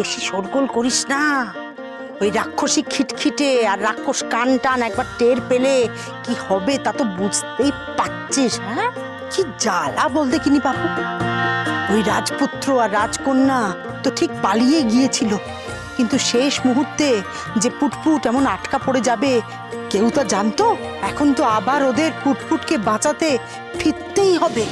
বেশি শোরগোল করিস না। ওই রাক্ষসী খিটখিটে আর রাক্ষস কান টান একবার টের পেলে কি হবে তা তো বুঝতেই পারছিস। হ্যাঁ, কি জ্বালা বল দেখিনি বাবু। ওই রাজপুত্র আর রাজকন্যা তো ঠিক পালিয়ে গিয়েছিল, কিন্তু শেষ মুহূর্তে যে পুটপুট এমন আটকা পড়ে যাবে কেউ তা জানতো? এখন তো আবার ওদের পুটপুটকে বাঁচাতে ফিরতেই হবে।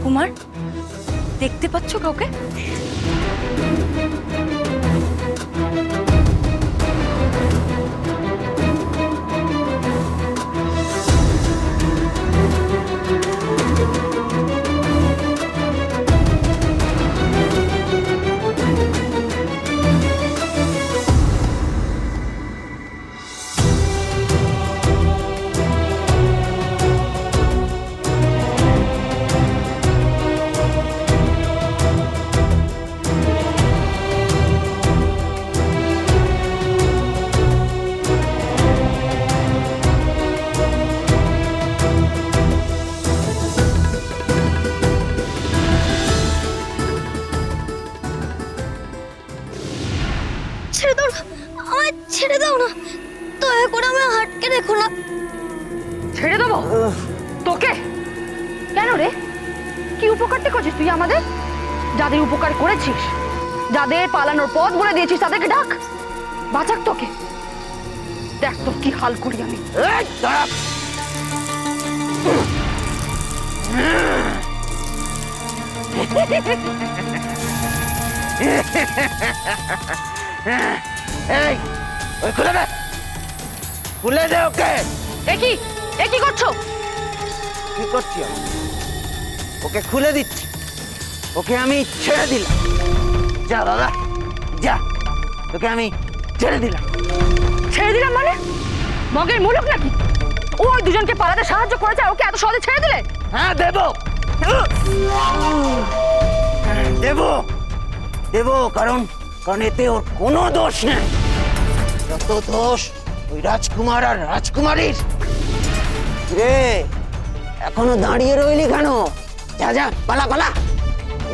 কুমার, দেখতে পাচ্ছ কাউকে? ছেড়ে দাও না, দয়া করে আমায় আটকে রেখো না। ছেড়ে দেবো তোকে? কেন রে, কি উপকারটা করছিস তুই আমাদের? যাদের উপকার করেছিস, যাদের পালানোর পথ বলে দিয়েছিস, তাদেরকে ডাক, বাঁচাক তোকে। দেখ তোর কি হাল করি আমি। খুলে দে ওকে। কি করছো? কি করছি? ওকে খুলে দিচ্ছি, ওকে আমি ছেড়ে দিলাম। যা দাদা যা, তোকে আমি ছেড়ে দিলাম। ছেড়ে দিলাম মানে? মগের মুলুক নাকি? ওই দুজনকে পালাতে সাহায্য করেছে, ওকে এত সহজে ছেড়ে দিলে? হ্যাঁ দেবো, দেবো দেবো, কারণ এতে ওর কোনো দোষ নেই। যত দোষ ওই রাজকুমার আর রাজকুমারীর। রে, এখনো দাঁড়িয়ে রইলি কেন? যা যা, পালা পালা।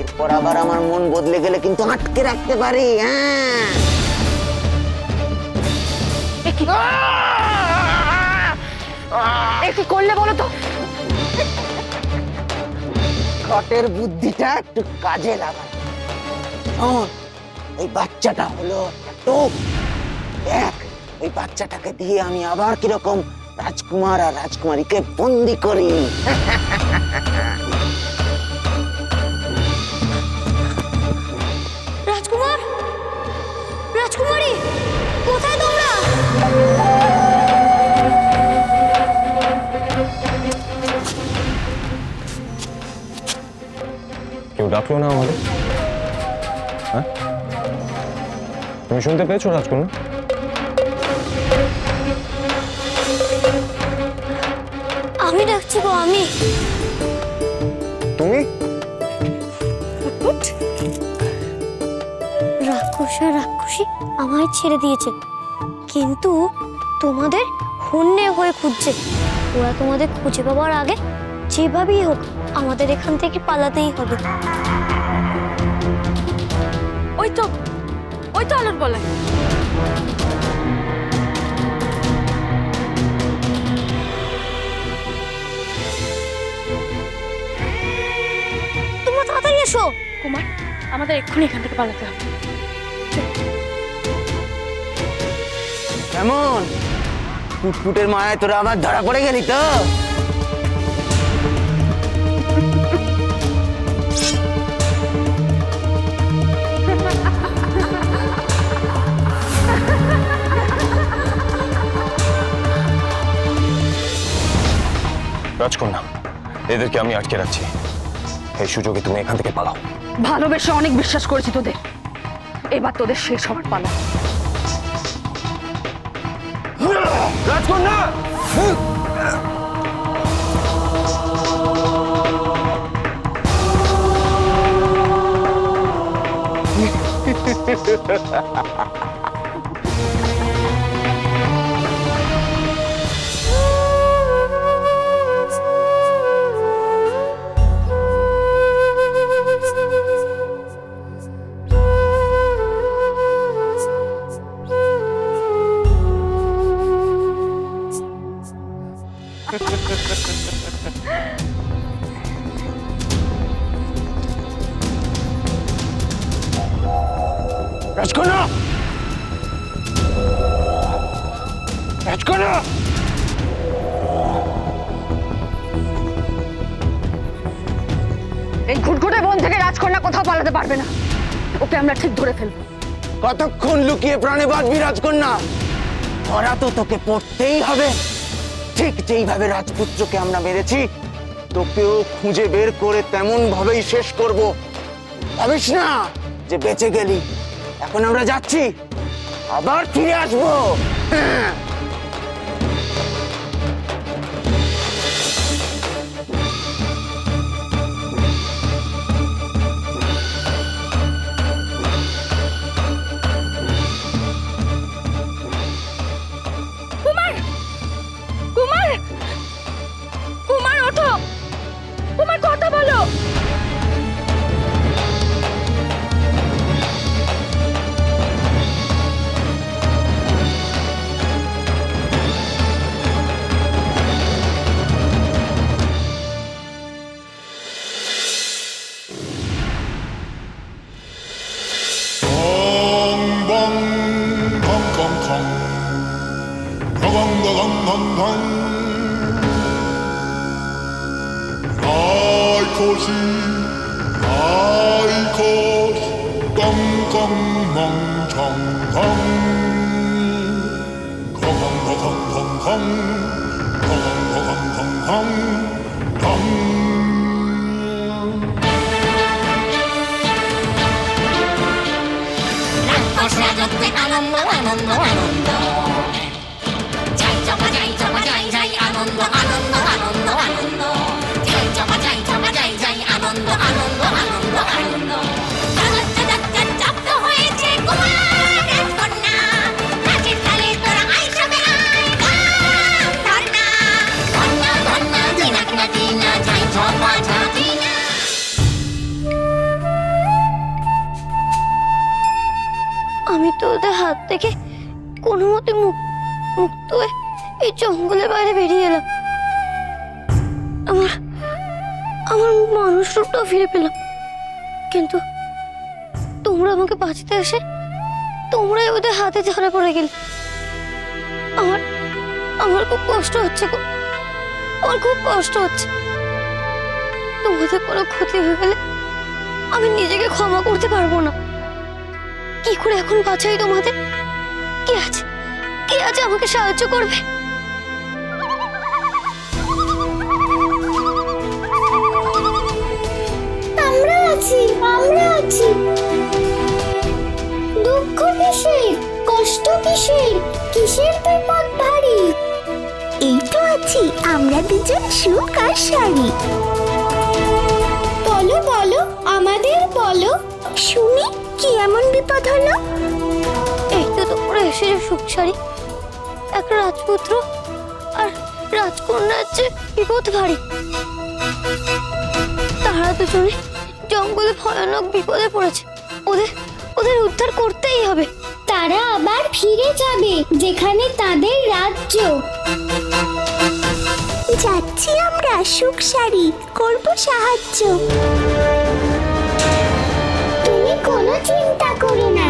এরপর আবার আমার মন বদলে গেলে কিন্তু আটকে রাখতে পারি। হ্যাঁ, কি করলে বলো তো? ঘটের বুদ্ধিটা একটু কাজে লাগা। শোন, ওই বাচ্চাটা হলো টোপ। দেখ, ওই বাচ্চাটাকে দিয়ে আমি আবার কিরকম রাজকুমার আর রাজকুমারীকে বন্দি করি। রাজকুমার, রাজকুমারী, কোথায় তোমরা? কেউ ডাকলো না আমাদের? হ্যাঁ, তুমি শুনতে পেয়েছো রাজকন্যা? আমি ডাকছি গো, আমি। তুমি? রাক্ষস আর রাক্ষসী আমায় ছেড়ে দিয়েছে, কিন্তু তোমাদের হন্যে হয়ে খুঁজছে। ওরা তোমাদের খুঁজে পাওয়ার আগে যেভাবেই হোক আমাদের এখান থেকে পালাতেই হবে। ওই তো আলোর বলে। তোমরা তাড়াতাড়ি এসো। কুমার, আমাদের এক্ষুনি এখান থেকে পালাতে হবে। কেমন পুটপুটের মায়ায় তোরা আবার ধরা পড়ে গেলি তো? রাজকন্যা, এদেরকে আমি আটকে রাখছি। এই সুযোগে তুমি এখান থেকে পালাও। ভালোবেসে অনেক বিশ্বাস করেছি তোদের, এবার তোদের শেষ হওয়ার পালা। রাজকন্যা! রাজকন্যা, রাজকন্যা, এই ঘুটঘুটে বন থেকে রাজকন্যা কোথাও পালাতে পারবে না। ওকে আমরা ঠিক ধরে ফেলবো। কতক্ষণ লুকিয়ে প্রাণে বাঁচবি রাজকন্যা? ধরা তো তোকে পড়তেই হবে। ঠিক যেইভাবে রাজপুত্রকে আমরা মেরেছি, তোকেও খুঁজে বের করে তেমন ভাবেই শেষ করব। ভাবিস না যে বেঁচে গেলি। এখন আমরা যাচ্ছি, আবার ফিরে আসবো। হ্যাঁ। কুমার, কুমার, কুমার ওঠো। কুমার কথা বলো। আনন্দ আনন্দ আনন্দ যাই চাপা যাই চাপা যাই যাই আনন্দ আনন্দ আনন্দ আনন্দ যাই চাপা যাই চাপা যাই যাই আনন্দ আনন্দ আনন্দ আনন্দ হয়েছে কুমার রাজকন্যা নাচের তালে তোরা আয় সবে আয় গান ধর্ণা ধর্ণা ধর্ণা দিনাক না দিনা যাই চাপা যাই না। আমি তো ওদের হাত থেকে কোনো মতে মুক্ত হয়ে এই জঙ্গলের বাইরে বেরিয়ে এলাম। আমার আমার মানুষ রূপটাও ফিরে পেলাম, কিন্তু তোমরা আমাকে বাঁচাতে এসে তোমরাই ওদের হাতে ধরা পড়ে গেলে। আমার আমার খুব কষ্ট হচ্ছে গো, আমার খুব কষ্ট হচ্ছে। তোমাদের কোনো ক্ষতি হয়ে গেলে আমি নিজেকে ক্ষমা করতে পারবো না। কি করে এখন বাঁচাই তোমাদের? কে আছে, কে আছে আমাকে সাহায্য করবে? আমরা আছি, আমরা আছি। দুঃখ কিসের, কষ্ট কিসের, কিসের বিপদ ভারী? এই তো আছি আমরা দুজন সুখ আর শাড়ি। বলো বলো আমাদের বলো, শুনি কি এমন বিপদ হলো? এই তো তোমরা এসে সুখ শাড়ি, এক রাজপুত্র আর রাজকন্যার যে বিপদ ভারী। তারা দুজনে জঙ্গলে ভয়ানক বিপদে পড়েছে। ওদের ওদের উদ্ধার করতেই হবে। তারা আবার ফিরে যাবে যেখানে তাদের রাজ্য। যাচ্ছি আমরা সুখ শাড়ি, করব সাহায্য। তুমি কোনো চিন্তা করো না।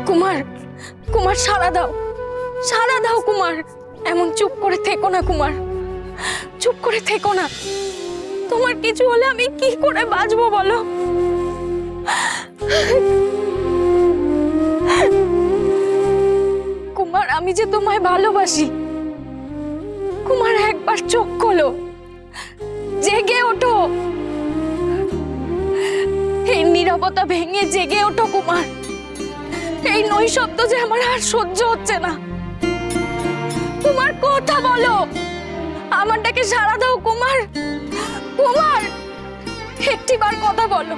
কুমার, কুমার সাড়া দাও, সাড়া দাও কুমার। এমন চুপ করে থেকো না কুমার, চুপ করে থেকো না। তোমার কিছু হলে আমি কি করে বাঁচবো বলো? কুমার, আমি যে তোমায় ভালোবাসি। কুমার, একবার চোখ খোলো, জেগে ওঠো। নীরবতা ভেঙে জেগে ওঠো কুমার। এই নৈশব্দ যে আমার আর সহ্য হচ্ছে না। কুমার কথা বলো, আমার ডাকে সাড়া দাও কুমার। কুমার একটিবার কথা বলো।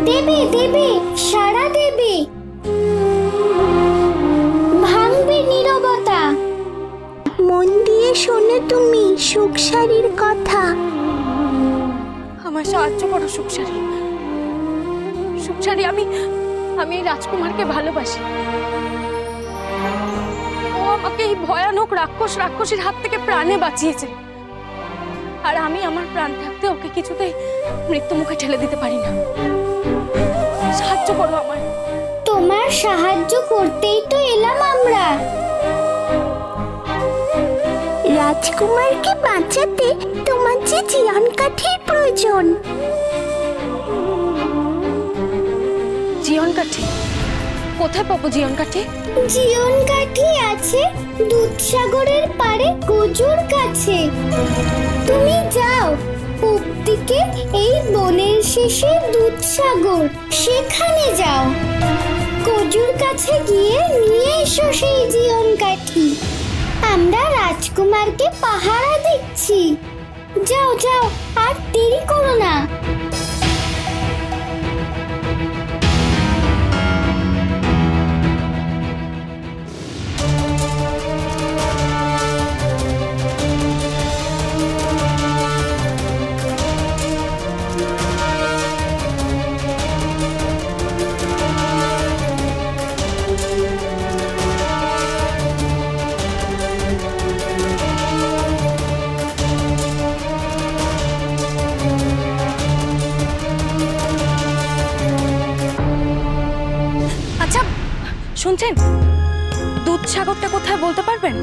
দেবে দেবে সাড়া দেবে, ভাঙবে নীরবতা। মন দিয়ে শোনো তুমি সুখসারীর কথা। আমার সাহায্য করো সুখসারী। সুখসারী, আমি এই রাজকুমারকে ভালোবাসি। ও আমাকে এই ভয়ানক রাক্ষসীর হাত থেকে প্রাণে বাঁচিয়েছে, আর আমি আমার প্রাণ থাকতে ওকে কিছুতেই মৃত্যু মুখে ঠেলে দিতে পারি না। সাহায্য করো আমার। তোমার সাহায্য করতেই তো এলাম আমরা। রাজকুমারকে বাঁচাতে তোমার যে জীবন কাঠির প্রয়োজন। জীবন কাঠি? কোথায় পাবো জীবন কাঠি? জীবন কাঠি আছে দুধসাগরের পাড়ে গজুর কাছে। তুমি যাও পূব দিকে, এই বনের শেষে দুধসাগর, সেখানে যাও। গজুর কাছে গিয়ে নিয়ে এসো সেই জীবন কাঠি। আমরা রাজকুমারকে পাহারা দিচ্ছি। যাও যাও, আর দেরি করো না। আচ্ছা শুনছেন, দুধসাগরটা কোথায় বলতে পারবেন?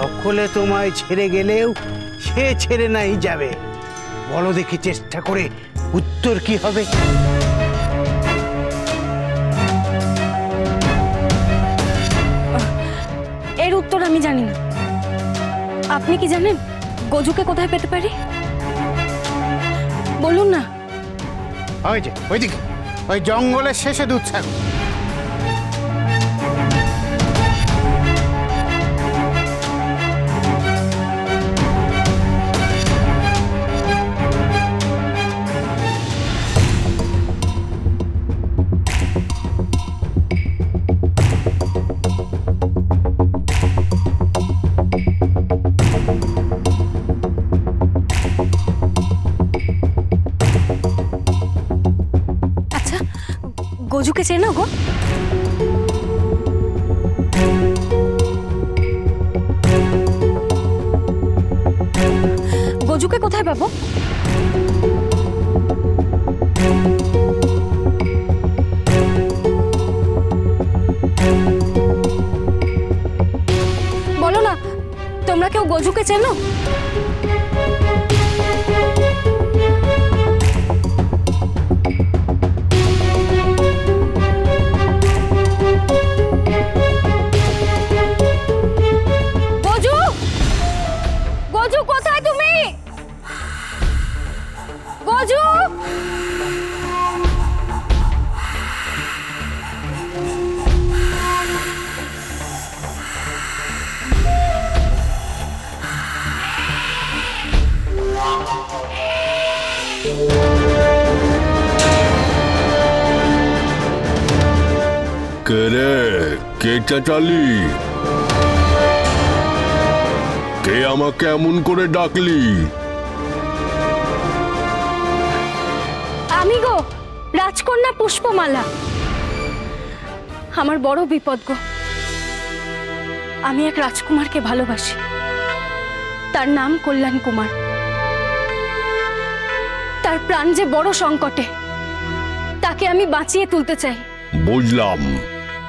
অকলে তোমায় ছেড়ে গেলেও সে ছেড়ে নাই যাবে। বলো দেখি চেষ্টা করে উত্তর কি হবে। এর উত্তর আমি জানি না। আপনি কি জানেন গজুকে কোথায় পেতে পারি? বলুন না। ওই যে ওইদিকে, ওই জঙ্গলের শেষে দুধসাগর। আচ্ছা গজুকে চেনো গো? গজুকে কোথায় পাবো? বলো না, তোমরা কেউ গজুকে চেনো? গজু, গজু কোথায় তুমি? গজু, কে রে? কে চাচালি? কে আমাকে এমন করে ডাকলি? আমি গো, রাজকন্যা পুষ্পমালা। আমার বড় বিপদ গো। আমি এক রাজকুমারকে ভালোবাসি, তার নাম কল্যাণ কুমার। তার প্রাণ যে বড় সংকটে, তাকে আমি বাঁচিয়ে তুলতে চাই। বুঝলাম,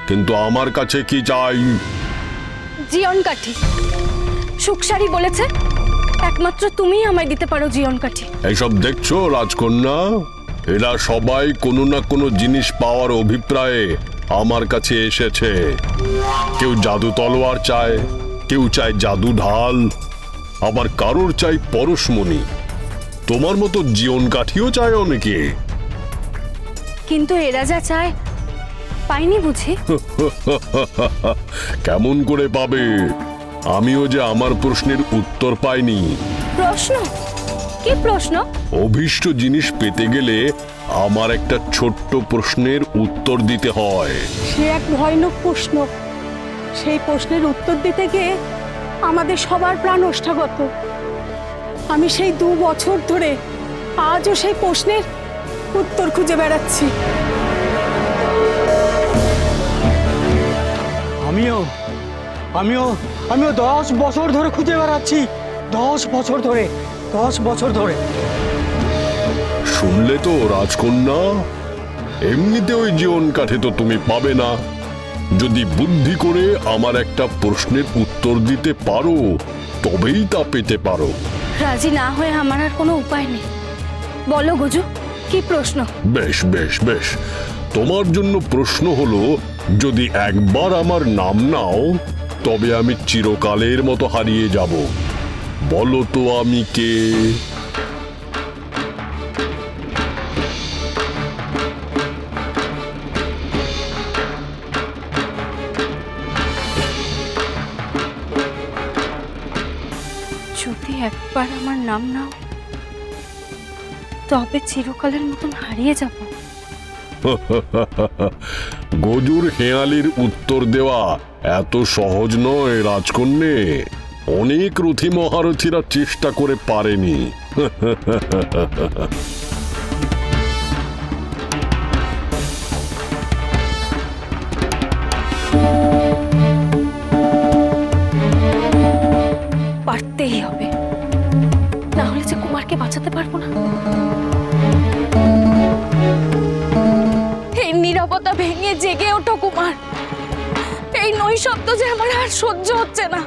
কিন্তু আমার কাছে কি চাই? জীবন কাঠি। সুখসারী বলেছে একমাত্র তুমিই আমায় দিতে পারো জীবন কাঠি। এইসব দেখছো রাজকন্যা? এরা সবাই কোনো না কোনো জিনিস পাওয়ার অভিপ্রায়ে আমার কাছে এসেছে। কেউ জাদু তলোয়ার চায়, কেউ চায় জাদু ঢাল, আবার কারোর চাই পরশমণি। তোমার মতো জীবন কাঠিও চায় অনেকে। কিন্তু এরা যা চায় পাইনি বুঝি? কেমন করে পাবে? আমিও যে আমার প্রশ্নের উত্তর পাইনি। প্রশ্ন? কি প্রশ্ন? অভীষ্ট জিনিস পেতে গেলে আমার একটা ছোট্ট প্রশ্নের উত্তর দিতে হয়। সে এক ভয়ানক প্রশ্ন। সেই প্রশ্নের উত্তর দিতে গিয়ে আমাদের সবার প্রাণ ওষ্ঠাগত। আমি সেই 2 বছর ধরে আজও সেই প্রশ্নের উত্তর খুঁজে বেড়াচ্ছি। আমিও 10 বছর ধরে খুঁজে বেড়াচ্ছি। 10 বছর ধরে। শুনলে তো রাজকন্যা, এমনিতে ওই জীবন কাঠে তো তুমি পাবে না। যদি বুদ্ধি করে আমার একটা প্রশ্নের উত্তর দিতে পারো তবেই তা পেতে পারো। রাজি না হয়ে আমার আর কোনো উপায় নেই। বলো গজু, কি প্রশ্ন? বেশ বেশ বেশ, তোমার জন্য প্রশ্ন হলো, যদি একবার আমার নাম নাও তবে আমি চিরকালের মতো হারিয়ে যাব। বলো তো আমি কে? যদি একবার আমার নাম নাও তবে চিরকালের মতন হারিয়ে যাব। গজুর হেয়ালির উত্তর দেওয়া এত সহজ নয় রাজকন্যে। অনেক রথী মহারথীরা চেষ্টা করে পারেনি। পারতেই হবে, না হলে যে কুমারকে বাঁচাতে পারবো না। এই নীরবতা ভেঙে জেগে ওঠো কুমার। এই নৈশব্দ যে আমার আর সহ্য হচ্ছে না।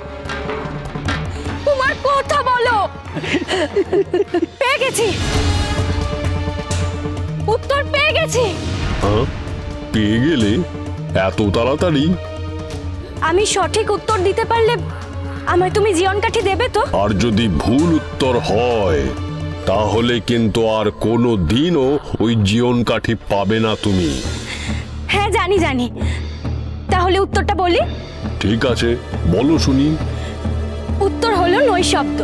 কুমার, কথা বলো। পেয়ে গেছি, উত্তর পেয়ে গেছি। পেয়ে গেলে এত তাড়াতাড়ি? আমি সঠিক উত্তর দিতে পারলে আমায় তুমি জীবন কাঠি দেবে তো? আর যদি ভুল উত্তর হয় তাহলে কিন্তু আর কোনো দিনও ওই জীবন কাঠি পাবে না তুমি। হ্যাঁ জানি। তাহলে উত্তরটা বলি? ঠিক আছে, বলো শুনি। উত্তর হলো নৈশব্দ,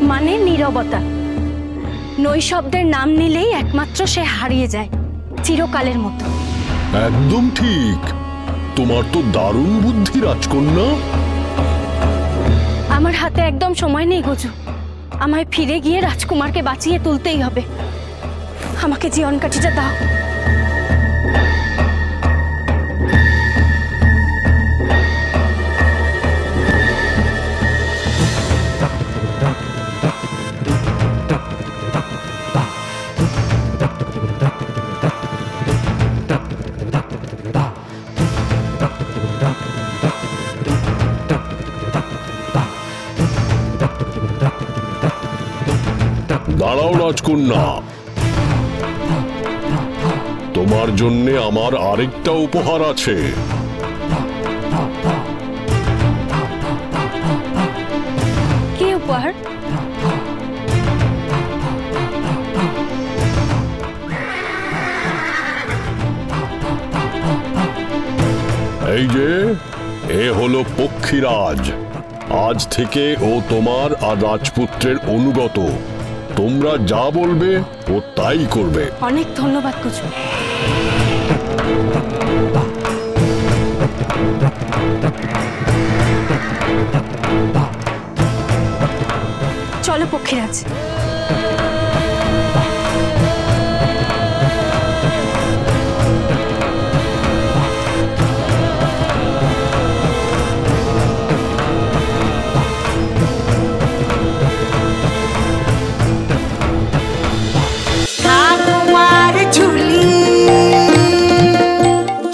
মানে নীরবতা। নৈশব্দের নাম নিলেই একমাত্র সে হারিয়ে যায়, চিরকালের মতো। একদম ঠিক। তোমার তো দারুণ বুদ্ধি রাজকন্যা। আমার হাতে একদম সময় নেই গজু। আমায় ফিরে গিয়ে রাজকুমারকে বাঁচিয়ে তুলতেই হবে। আমাকে জীবন কাঠিটা দাও। দাঁড়াও রাজকন্যা, তোমার জন্য আমার আরেকটা উপহার আছে। কি উপহার? এই যে, এ হলো পক্ষীরাজ। আজ থেকে ও তোমার আর রাজপুত্রের অনুগত। তোমরা যা বলবে ও তাই করবে। অনেক ধন্যবাদ গজু। চলো পক্ষীরাজ।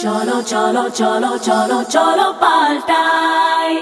চলো চলো চলো চলো চলো পাল্টাই।